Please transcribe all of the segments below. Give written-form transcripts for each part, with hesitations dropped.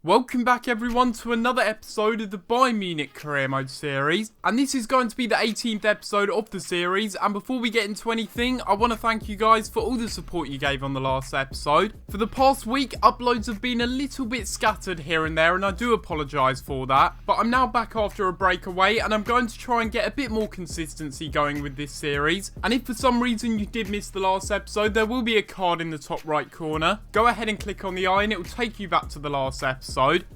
Welcome back everyone to another episode of the Bayern Munich Career Mode series, and this is going to be the 18th episode of the series. And before we get into anything, I want to thank you guys for all the support you gave on the last episode. For the past week, uploads have been a little bit scattered here and there, and I do apologise for that, but I'm now back after a breakaway, and I'm going to try and get a bit more consistency going with this series. And if for some reason you did miss the last episode, there will be a card in the top right corner. Go ahead and click on the eye and it will take you back to the last episode.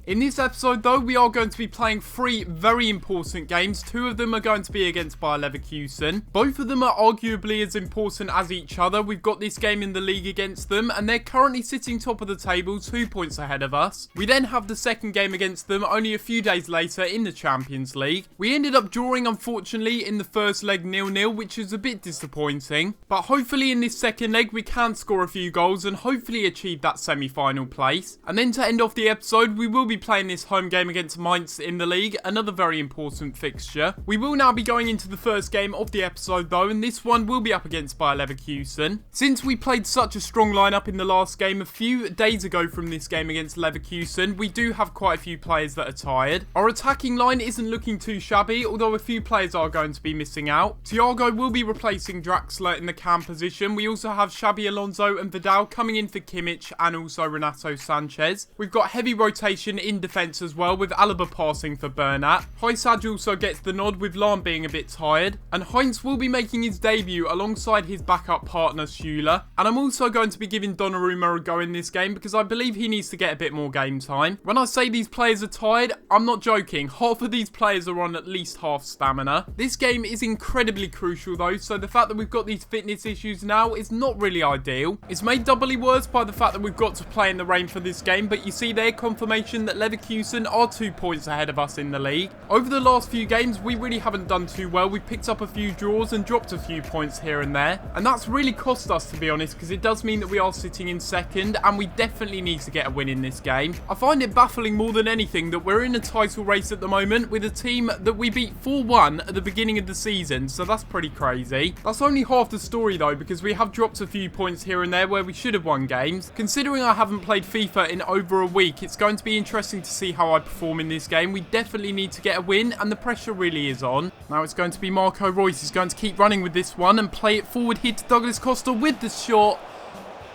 In this episode though, we are going to be playing 3 very important games. 2 of them are going to be against Bayern Leverkusen. Both of them are arguably as important as each other. We've got this game in the league against them, and they're currently sitting top of the table, 2 points ahead of us. We then have the second game against them only a few days later in the Champions League. We ended up drawing, unfortunately, in the first leg 0-0, which is a bit disappointing. But hopefully in this second leg we can score a few goals and hopefully achieve that semi-final place. And then to end off the episode, we will be playing this home game against Mainz in the league, another very important fixture. We will now be going into the first game of the episode though, and this one will be up against Bayern Leverkusen. Since we played such a strong lineup in the last game a few days ago from this game against Leverkusen, we do have quite a few players that are tired. Our attacking line isn't looking too shabby, although a few players are going to be missing out. Thiago will be replacing Draxler in the cam position. We also have Xabi Alonso and Vidal coming in for Kimmich and also Renato Sanchez. We've got heavy rotation in defence as well, with Alaba passing for Bernat. Hysaj also gets the nod with Lahm being a bit tired, and Heinz will be making his debut alongside his backup partner Schüller. And I'm also going to be giving Donnarumma a go in this game because I believe he needs to get a bit more game time. When I say these players are tired, I'm not joking. Half of these players are on at least half stamina. This game is incredibly crucial though, so the fact that we've got these fitness issues now is not really ideal. It's made doubly worse by the fact that we've got to play in the rain for this game, but you see there, confirmation that Leverkusen are 2 points ahead of us in the league. Over the last few games, we really haven't done too well. We've picked up a few draws and dropped a few points here and there, and that's really cost us, to be honest, because it does mean that we are sitting in second, and we definitely need to get a win in this game. I find it baffling more than anything that we're in a title race at the moment with a team that we beat 4-1 at the beginning of the season, so that's pretty crazy. That's only half the story though, because we have dropped a few points here and there where we should have won games. Considering I haven't played FIFA in over a week, it's going to be interesting to see how I perform in this game. We definitely need to get a win, and the pressure really is on. Now it's going to be Marco Reus. He's going to keep running with this one and play it forward here to Douglas Costa with the shot.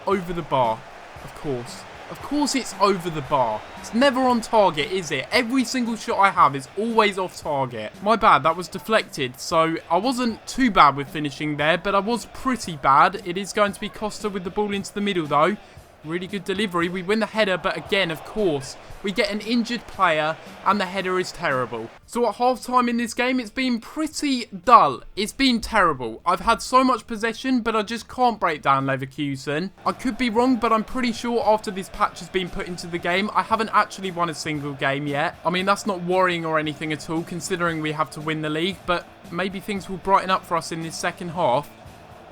Over the bar. Of course. Of course it's over the bar. It's never on target, is it? Every single shot I have is always off target. My bad, that was deflected. So I wasn't too bad with finishing there, but I was pretty bad. It is going to be Costa with the ball into the middle though. Really good delivery. We win the header, but again, of course, we get an injured player and the header is terrible. So at half-time in this game, it's been pretty dull. It's been terrible. I've had so much possession, but I just can't break down Leverkusen. I could be wrong, but I'm pretty sure after this patch has been put into the game, I haven't actually won a single game yet. I mean, that's not worrying or anything at all, considering we have to win the league, but maybe things will brighten up for us in this second half.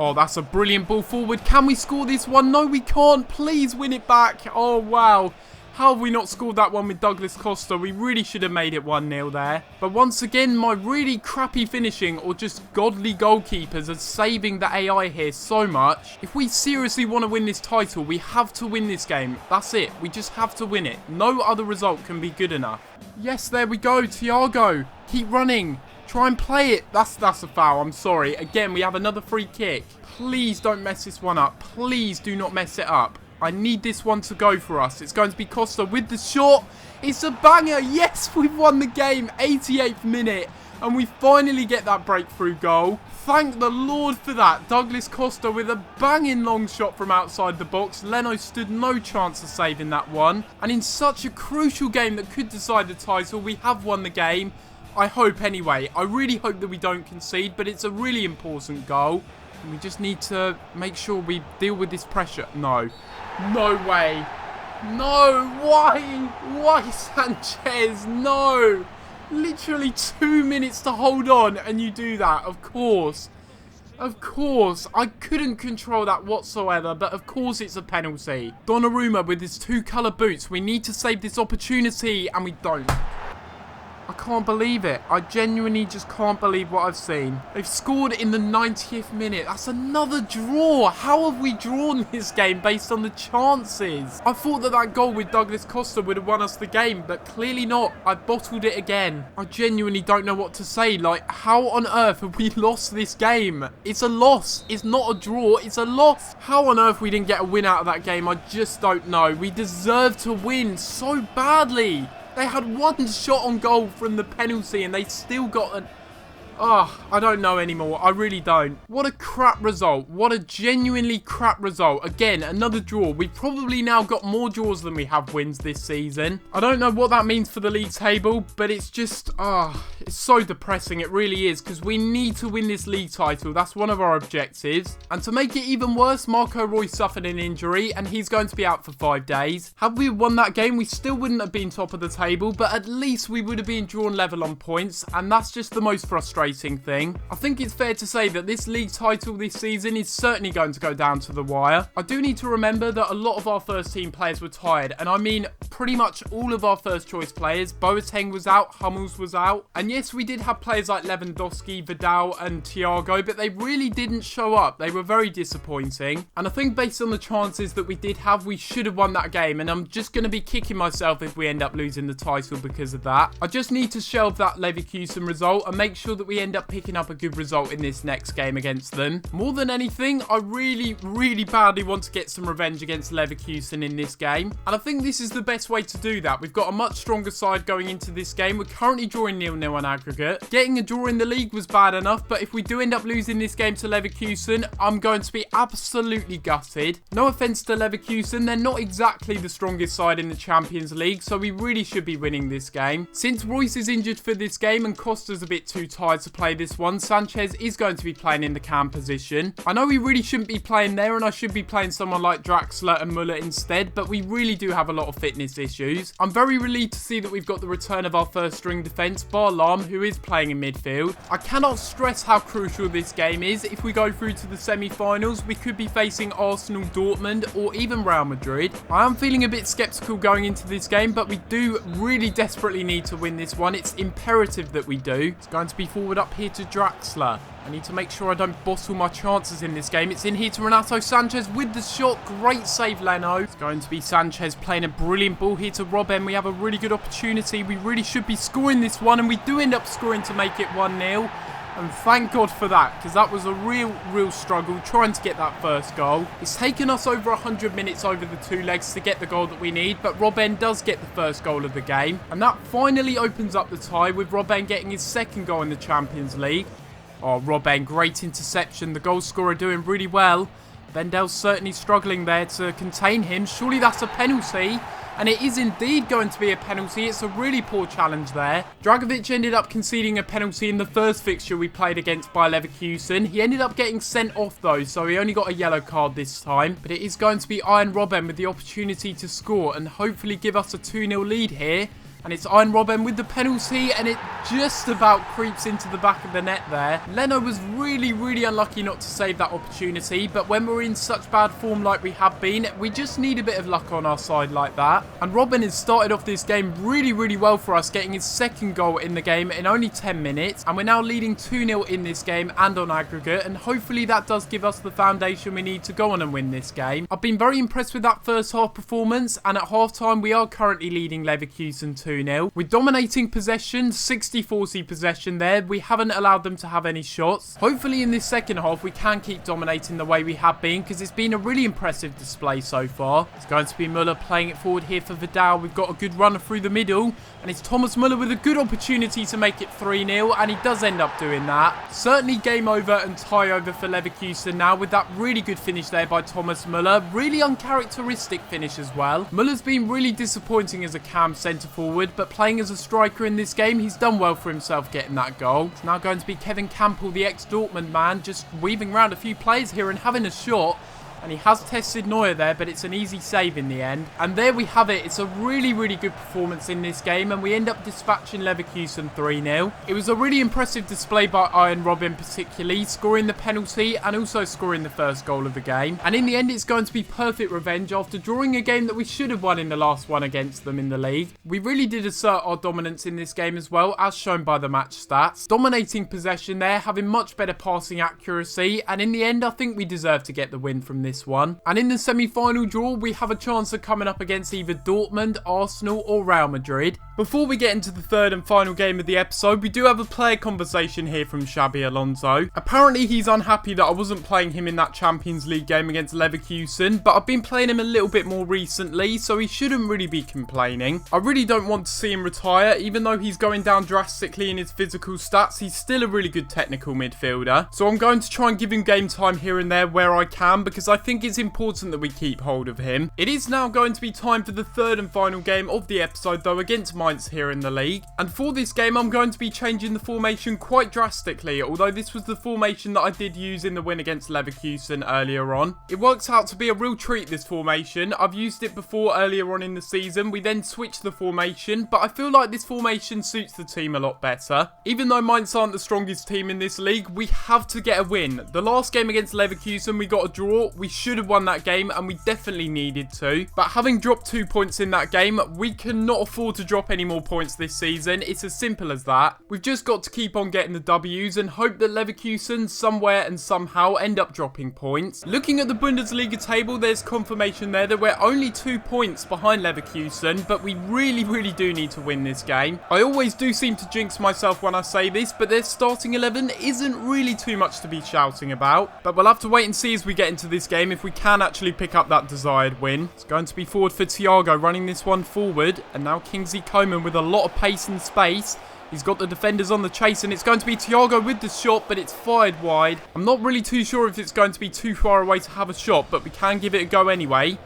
Oh, that's a brilliant ball forward. Can we score this one? No, we can't. Please win it back. Oh, wow. How have we not scored that one with Douglas Costa? We really should have made it 1-0 there. But once again, my really crappy finishing or just godly goalkeepers are saving the AI here so much. If we seriously want to win this title, we have to win this game. That's it. We just have to win it. No other result can be good enough. Yes, there we go. Thiago, keep running. Try and play it. That's a foul. I'm sorry. Again, we have another free kick. Please don't mess this one up. Please do not mess it up. I need this one to go for us. It's going to be Costa with the shot. It's a banger. Yes, we've won the game. 88th minute. And we finally get that breakthrough goal. Thank the Lord for that. Douglas Costa with a banging long shot from outside the box. Leno stood no chance of saving that one. And in such a crucial game that could decide the title, we have won the game. I hope anyway. I really hope that we don't concede, but it's a really important goal. And we just need to make sure we deal with this pressure. No. No way. No. Why? Why, Sanchez? No. Literally 2 minutes to hold on and you do that. Of course. Of course. I couldn't control that whatsoever, but of course it's a penalty. Donnarumma with his 2-colour boots. We need to save this opportunity and we don't. I can't believe it. I genuinely just can't believe what I've seen. They've scored in the 90th minute. That's another draw. How have we drawn this game based on the chances? I thought that goal with Douglas Costa would have won us the game, but clearly not. I bottled it again. I genuinely don't know what to say. Like, how on earth have we lost this game? It's a loss. It's not a draw. It's a loss. How on earth we didn't get a win out of that game, I just don't know. We deserve to win so badly. They had one shot on goal from the penalty and they still got an... Oh, I don't know anymore. I really don't. What a crap result. What a genuinely crap result. Again, another draw. We've probably now got more draws than we have wins this season. I don't know what that means for the league table, but it's just, it's so depressing. It really is, because we need to win this league title. That's one of our objectives. And to make it even worse, Marco Reus suffered an injury and he's going to be out for 5 days. Had we won that game, we still wouldn't have been top of the table, but at least we would have been drawn level on points, and that's just the most frustrating thing. I think it's fair to say that this league title this season is certainly going to go down to the wire. I do need to remember that a lot of our first team players were tired, and I mean pretty much all of our first choice players. Boateng was out, Hummels was out, and yes, we did have players like Lewandowski, Vidal and Thiago, but they really didn't show up. They were very disappointing, and I think based on the chances that we did have, we should have won that game, and I'm just going to be kicking myself if we end up losing the title because of that. I just need to shelve that Leverkusen result and make sure that we end up picking up a good result in this next game against them. More than anything, I really badly want to get some revenge against Leverkusen in this game, and I think this is the best way to do that. We've got a much stronger side going into this game. We're currently drawing 0-0 on aggregate. Getting a draw in the league was bad enough, but if we do end up losing this game to Leverkusen, I'm going to be absolutely gutted. No offense to Leverkusen, they're not exactly the strongest side in the Champions League, so we really should be winning this game. Since Reus is injured for this game and Costa's a bit too tired to play this one, Sanchez is going to be playing in the cam position. I know he really shouldn't be playing there, and I should be playing someone like Draxler and Muller instead, but we really do have a lot of fitness issues. I'm very relieved to see that we've got the return of our first string defence, Barlam, who is playing in midfield. I cannot stress how crucial this game is. If we go through to the semi-finals, we could be facing Arsenal, Dortmund, or even Real Madrid. I am feeling a bit sceptical going into this game, but we do really desperately need to win this one. It's imperative that we do. It's going to be forward up here to Draxler. I need to make sure I don't bottle my chances in this game. It's in here to Renato Sanchez with the shot. Great save, Leno. It's going to be Sanchez playing a brilliant ball here to Robben. We have a really good opportunity. We really should be scoring this one, and we do end up scoring to make it 1-0. And thank God for that, because that was a real struggle trying to get that first goal. It's taken us over 100 minutes over the two legs to get the goal that we need, but Robben does get the first goal of the game. And that finally opens up the tie, with Robben getting his second goal in the Champions League. Oh, Robben, great interception. The goal scorer doing really well. Vendel's certainly struggling there to contain him. Surely that's a penalty. And it is indeed going to be a penalty. It's a really poor challenge there. Dragovic ended up conceding a penalty in the first fixture we played against by Leverkusen. He ended up getting sent off though, so he only got a yellow card this time. But it is going to be Arjen Robben with the opportunity to score and hopefully give us a 2-0 lead here. And it's Arjen Robben with the penalty, and it just about creeps into the back of the net there. Leno was really unlucky not to save that opportunity, but when we're in such bad form like we have been, we just need a bit of luck on our side like that. And Robben has started off this game really well for us, getting his second goal in the game in only 10 minutes. And we're now leading 2-0 in this game and on aggregate, and hopefully that does give us the foundation we need to go on and win this game. I've been very impressed with that first half performance, and at half time we are currently leading Leverkusen 2-0. We're dominating possession, 60-40 possession there. We haven't allowed them to have any shots. Hopefully in this second half we can keep dominating the way we have been, because it's been a really impressive display so far. It's going to be Muller playing it forward here for Vidal. We've got a good runner through the middle, and it's Thomas Muller with a good opportunity to make it 3-0, and he does end up doing that. Certainly game over and tie over for Leverkusen now, with that really good finish there by Thomas Muller. Really uncharacteristic finish as well. Muller's been really disappointing as a cam centre forward, but playing as a striker in this game, he's done well for himself getting that goal. It's now going to be Kevin Campbell, the ex-Dortmund man, just weaving around a few players here and having a shot. And he has tested Neuer there, but it's an easy save in the end. And there we have it. It's a really, really good performance in this game, and we end up dispatching Leverkusen 3-0. It was a really impressive display by Arjen Robben particularly, scoring the penalty and also scoring the first goal of the game. And in the end, it's going to be perfect revenge after drawing a game that we should have won in the last one against them in the league. We really did assert our dominance in this game as well, as shown by the match stats. Dominating possession there, having much better passing accuracy, and in the end, I think we deserve to get the win from this one. And in the semi-final draw, we have a chance of coming up against either Dortmund, Arsenal or Real Madrid. Before we get into the third and final game of the episode, we do have a player conversation here from Xabi Alonso. Apparently he's unhappy that I wasn't playing him in that Champions League game against Leverkusen, but I've been playing him a little bit more recently, so he shouldn't really be complaining. I really don't want to see him retire, even though he's going down drastically in his physical stats. He's still a really good technical midfielder, so I'm going to try and give him game time here and there where I can, because I think it's important that we keep hold of him. It is now going to be time for the third and final game of the episode though, against Mainz here in the league. And for this game, I'm going to be changing the formation quite drastically, although this was the formation that I did use in the win against Leverkusen earlier on. It works out to be a real treat, this formation. I've used it before earlier on in the season. We then switched the formation, but I feel like this formation suits the team a lot better. Even though Mainz aren't the strongest team in this league, we have to get a win. The last game against Leverkusen, we got a draw. We should have won that game, and we definitely needed to. But having dropped 2 points in that game, we cannot afford to drop any more points this season. It's as simple as that. We've just got to keep on getting the W's and hope that Leverkusen somewhere and somehow end up dropping points. Looking at the Bundesliga table, there's confirmation there that we're only 2 points behind Leverkusen, but we really do need to win this game. I always do seem to jinx myself when I say this, but their starting 11 isn't really too much to be shouting about. But we'll have to wait and see as we get into this game if we can actually pick up that desired win. It's going to be forward for Thiago, running this one forward, and now Kingsley Coman with a lot of pace and space. He's got the defenders on the chase, and it's going to be Thiago with the shot, but it's fired wide. I'm not really too sure if it's going to be too far away to have a shot, but we can give it a go anyway.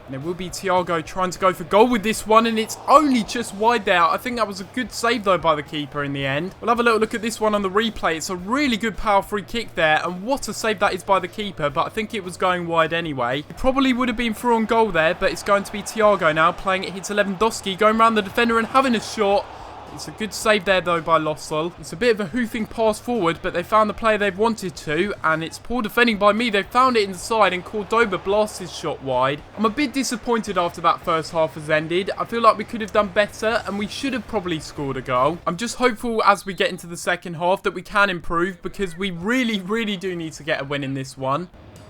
And it will be Thiago trying to go for goal with this one, and it's only just wide there. I think that was a good save, though, by the keeper in the end. We'll have a little look at this one on the replay. It's a really good power free kick there, and what a save that is by the keeper, but I think it was going wide anyway. It probably would have been through on goal there, but it's going to be Thiago now playing it to Lewandowski, going around the defender and having a shot. It's a good save there, though, by Lossell. It's a bit of a hoofing pass forward, but they found the player they've wanted to, and it's poor defending by me. They found it inside, and Cordoba blasts his shot wide. I'm a bit disappointed after that first half has ended. I feel like we could have done better, and we should have probably scored a goal. I'm just hopeful as we get into the second half that we can improve, because we really do need to get a win in this one.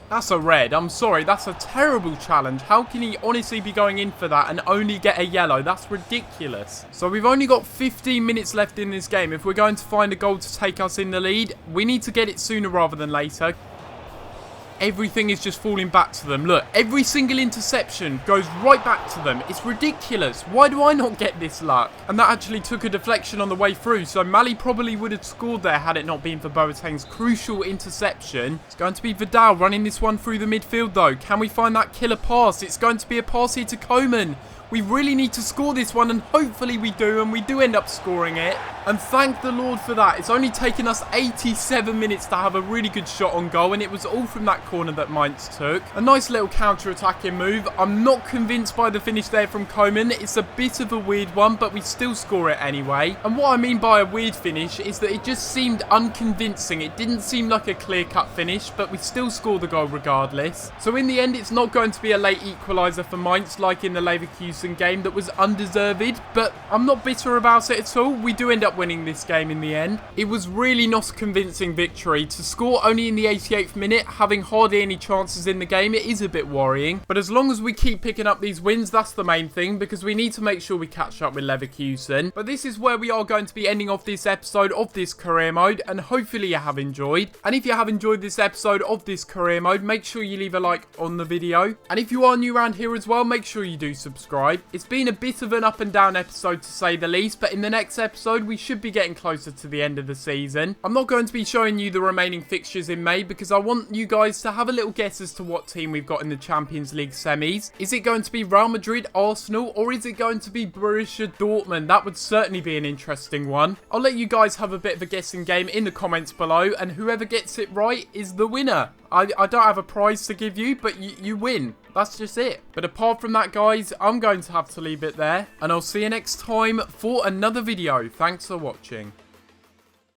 That's a red. I'm sorry. That's a terrible challenge. How can he honestly be going in for that and only get a yellow? That's ridiculous. So we've only got 15 minutes left in this game. If we're going to find a goal to take us in the lead, we need to get it sooner rather than later. Everything is just falling back to them. Look, every single interception goes right back to them. It's ridiculous. Why do I not get this luck? And that actually took a deflection on the way through. So Mali probably would have scored there had it not been for Boateng's crucial interception. It's going to be Vidal running this one through the midfield though. Can we find that killer pass? It's going to be a pass here to Coman. We really need to score this one, and hopefully we do, and we do end up scoring it. And thank the Lord for that. It's only taken us 87 minutes to have a really good shot on goal, and it was all from that corner that Mainz took. A nice little counter-attacking move. I'm not convinced by the finish there from Coman. It's a bit of a weird one, but we still score it anyway. And what I mean by a weird finish is that it just seemed unconvincing. It didn't seem like a clear-cut finish, but we still score the goal regardless. So in the end, it's not going to be a late equaliser for Mainz like in the Leverkusen game that was undeserved, but I'm not bitter about it at all. We do end up winning this game in the end. It was really not a convincing victory. To score only in the 88th minute, having hardly any chances in the game, it is a bit worrying. But as long as we keep picking up these wins, that's the main thing, because we need to make sure we catch up with Leverkusen. But this is where we are going to be ending off this episode of this career mode, and hopefully you have enjoyed. And if you have enjoyed this episode of this career mode, make sure you leave a like on the video. And if you are new around here as well, make sure you do subscribe. It's been a bit of an up and down episode to say the least, but in the next episode we should be getting closer to the end of the season. I'm not going to be showing you the remaining fixtures in May because I want you guys to have a little guess as to what team we've got in the Champions League semis. Is it going to be Real Madrid, Arsenal, or is it going to be Borussia Dortmund? That would certainly be an interesting one. I'll let you guys have a bit of a guessing game in the comments below, and whoever gets it right is the winner. I don't have a prize to give you, but you win. That's just it. But apart from that, guys, I'm going to have to leave it there. And I'll see you next time for another video. Thanks for watching.